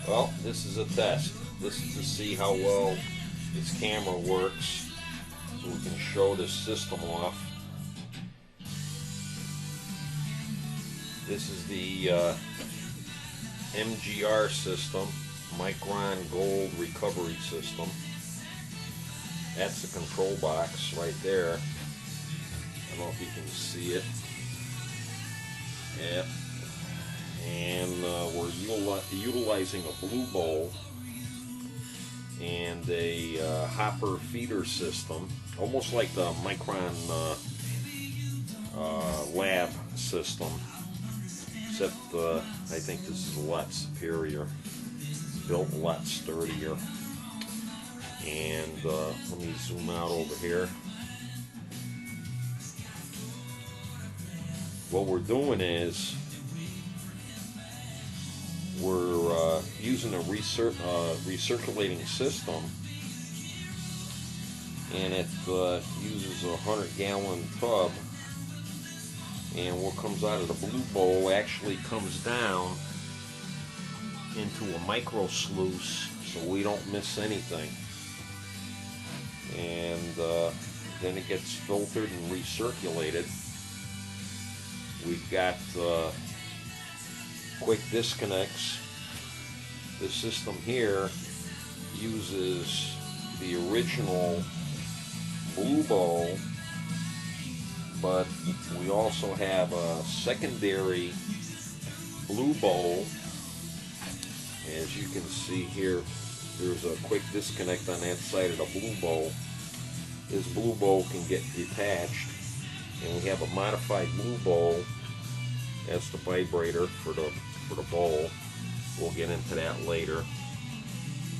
Well, this is a test. This is to see how well this camera works, so we can show this system off. This is the Mgr system, Micron Gold Recovery System. That's the control box right there. I don't know if you can see it. Yep. And we're utilizing a blue bowl and a hopper feeder system, almost like the Micron lab system, except I think this is a lot superior, built a lot sturdier. And let me zoom out over here. What we're doing is we're using a recirculating system, and it uses a 100-gallon tub, and what comes out of the blue bowl actually comes down into a micro sluice, so we don't miss anything. And then it gets filtered and recirculated. We've got quick disconnects. This system here uses the original blue bowl, but we also have a secondary blue bowl. As you can see here, there's a quick disconnect on that side of the blue bowl. This blue bowl can get detached, and we have a modified blue bowl. That's the vibrator for the bowl. We'll get into that later.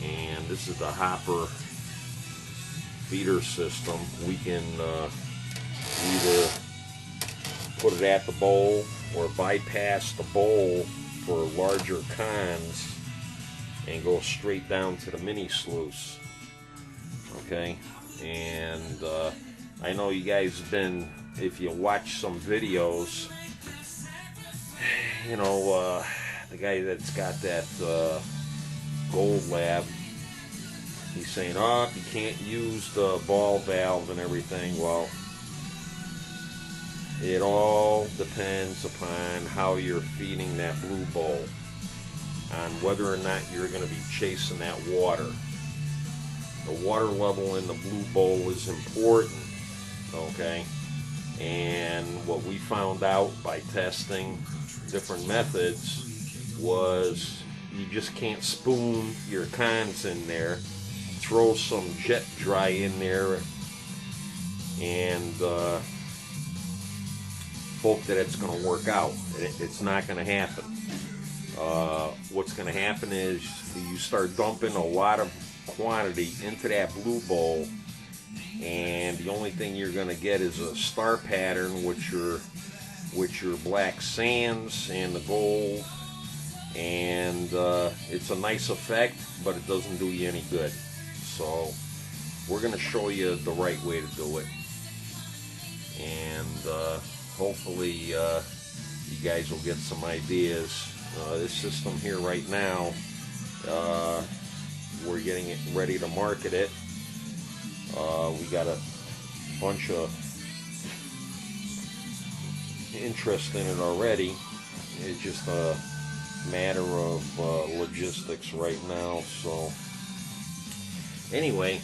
And this is the hopper feeder system. We can either put it at the bowl or bypass the bowl for larger cons and go straight down to the mini sluice. Okay, and I know you guys have been, if you watch some videos, you know, the guy that's got that gold lab, he's saying, oh, you can't use the ball valve and everything. Well, it all depends upon how you're feeding that blue bowl, on whether or not you're going to be chasing that water. The water level in the blue bowl is important, okay? And what we found out by testing different methods was you just can't spoon your cons in there, throw some jet dry in there, and hope that it's going to work out. It's not going to happen. What's going to happen is you start dumping a lot of quantity into that blue bowl, and the only thing you're going to get is a star pattern with your black sands and the gold, and it's a nice effect, but it doesn't do you any good. So we're going to show you the right way to do it, and hopefully you guys will get some ideas. This system here right now, we're getting it ready to market it. We got a bunch of interest in it already. It's just a matter of logistics right now. So anyway,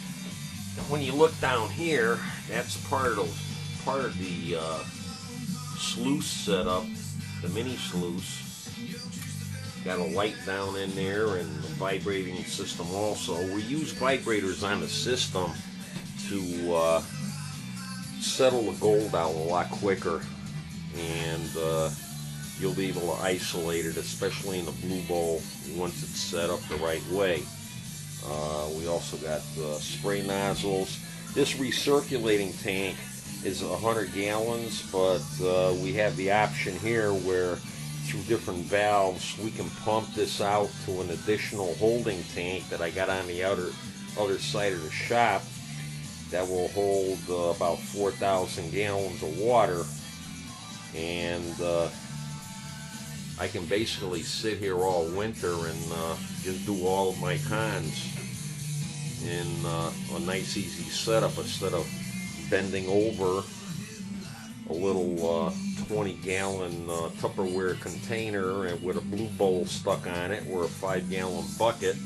when you look down here, that's part of the sluice setup, the mini sluice. Got a light down in there and a vibrating system also. We use vibrators on the system to settle the gold out a lot quicker, and you'll be able to isolate it, especially in the blue bowl, once it's set up the right way. We also got spray nozzles. This recirculating tank is 100 gallons, but we have the option here where through different valves we can pump this out to an additional holding tank that I got on the other side of the shop that will hold about 4,000 gallons of water, and I can basically sit here all winter and just do all of my cons in a nice easy setup instead of bending over a little 20-gallon Tupperware container and with a blue bowl stuck on it or a 5-gallon bucket.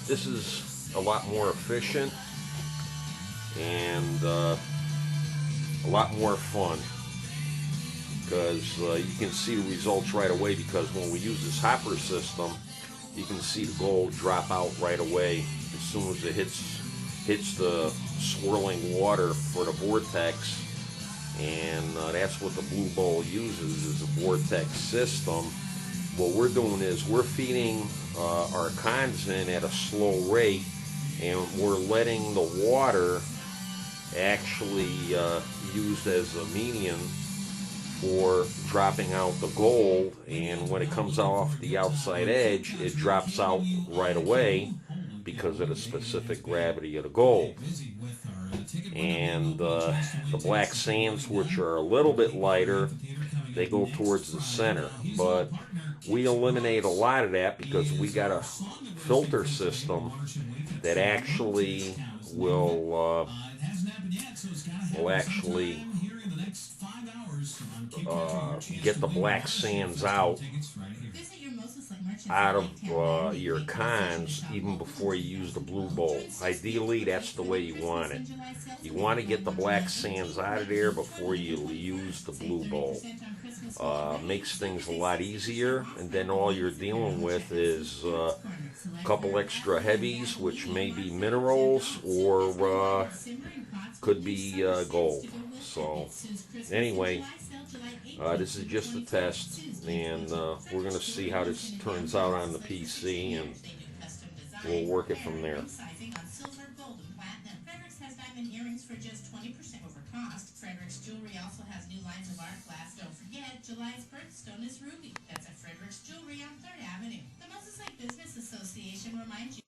This is a lot more efficient and a lot more fun, because you can see the results right away, because when we use this hopper system, you can see the gold drop out right away as soon as it hits the swirling water for the vortex. And that's what the blue bowl uses, is a vortex system. What we're doing is we're feeding our cons in at a slow rate, and we're letting the water actually used as a medium for dropping out the gold, and when it comes off the outside edge, it drops out right away because of the specific gravity of the gold. And the black sands, which are a little bit lighter, they go towards the center, but we eliminate a lot of that because we got a filter system that actually will actually get the black sands out of your cons even before you use the blue bowl. Ideally, that's the way you want it. You want to get the black sands out of there before you use the blue bowl. Makes things a lot easier, and then all you're dealing with is a couple extra heavies, which may be minerals or could be gold. So anyway, this is just a test, and we're going to see how this turns out on the PC, and we'll work it from there. Frederick's Jewelry also has new lines of art glass. Don't forget, July's birthstone is ruby. That's at Frederick's Jewelry on 3rd Avenue. The Moses Lake Business Association reminds you